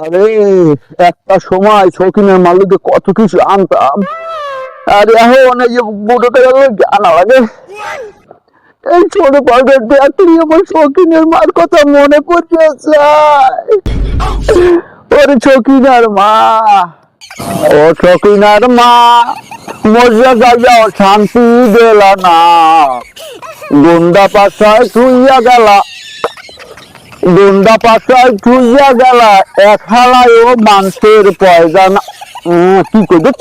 আরে একটা সময় শৌখিনের মালিকে কত কিছু আনতাম, আর এখন এই যে বুড়োটা গেল আনা লাগে। এই ছোট পাউডার দেখলি আমার শৌখিনের মার কথা মনে পড়তে চায়। ওরে শৌখিনার মা, ও শৌখিনার মা, মজা যাও শান্তি দিলা না, গুন্ডা পাশায় থুইয়া গেলা, গুন্ডা পাশায় থুইয়া গেলা, এক হালায় ও মাংসের পয়সা না। কি করবে,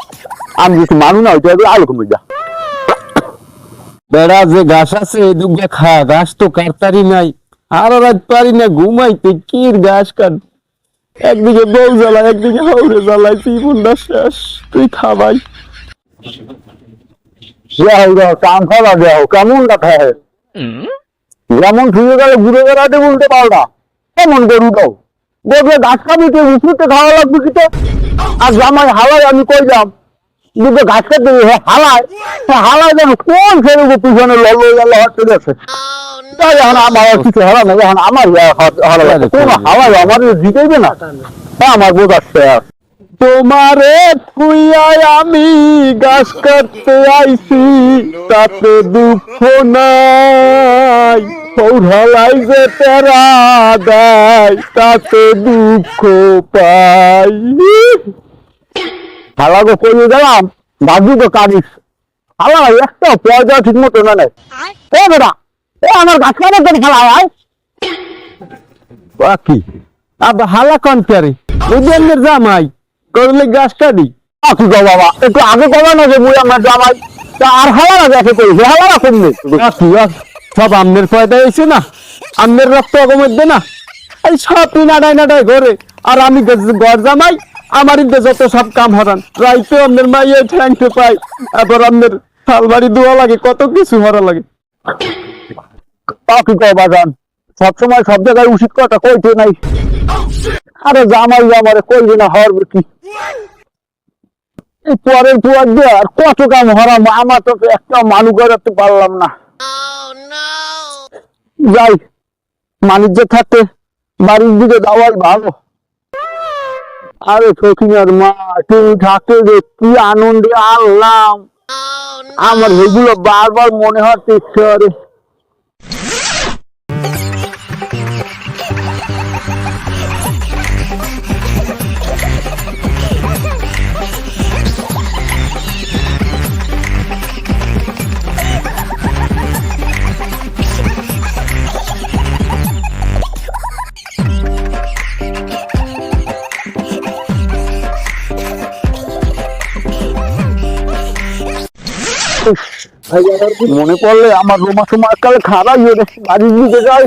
আমি কিছু মানু না হইতে আলো কমে যা। বেড়া যে ঘাস আছে দুগা খা, ঘাস তো কাটতারি নাই, আর রাত পারি না ঘুমাইতে, কি ঘাস কাট। একদিকে বউ জ্বালা, একদিকে হাওড়ে জ্বালাই, জীবনটা শেষ। তুই খাবাই কাম খাওয়া দেও কেমন কথা, যেমন শুয়ে গেলে ঘুরে বেড়াতে বলতে পারলা, কেমন গরু দাও দেখবে ঘাস খাবি, তুই উঠতে খাওয়া লাগবে কি? আর জামাই হালাই আমি কইলাম দুটো ঘাস কাটতে হালায়, হালায় যেন কোন ফেরে পিছনে ললো গেল চলে আসে। তাই এখন আমার কিছু হারা নেই, এখন আমার হারা লাগে, কোন হাওয়াই আমার জিতেইবে না, আমার বোঝার শেষ। তোমারে থুইয়াই আমি ঘাস কাটতে আইছি, তাতে দুঃখ নাই, পৌরালাই যে তেরা দেয়, তাতে দুঃখ পাই। হালাকে করিয়ে দিলাম, দাদুকে কাটিস, হালা একটা পয়সা ঠিক মতো না নেই। এ বেটা, এ আমার গাছ কাটার জন্য খেলা হয় কি আবার হালা কনকারি বুঝলেন জামাই করলে ঘাস কাটি। কি গো বাবা, একটু আগে কবে না যে মুই আমার জামাই, তা আর হালা না দেখে করেছে, হালা না কমবে। সব আমনের ফয়দা হয়েছে না, আমনের রক্ত অগমধ্যে না, এই সব নাডাই নাডাই ঘরে। আর আমি ঘর জামাই, আমার ইন্দে যত সব কাম হরান, রাইতে আমনের মাইয়ে ঠ্যাংতে পাই, এবার আমনের শালবাড়ি দোয়া লাগে, কত কিছু হরা লাগে। তা কি কো বাজান, সবসময় সব জায়গায় উচিত কথা কইতে নাই। আরে জামাই আমারে কইবে না হরবে কি, এই পরের পুয়ার দিয়ে আর কত কাম হরাম, আমার তো একটা মানু করাতে পারলাম না। যাই বাণিজ্য থাকতে বাড়ির দিকে যাওয়াই ভালো। আরে শৌখিনার মা, তুমি থাকতে যে কি আনন্দে আনলাম, আমার এগুলো বারবার মনে হচ্ছে ইচ্ছে। মনে পড়লে আমার রোমা সময় কালে খারাপ হয়ে বাড়ির দিকে যাই,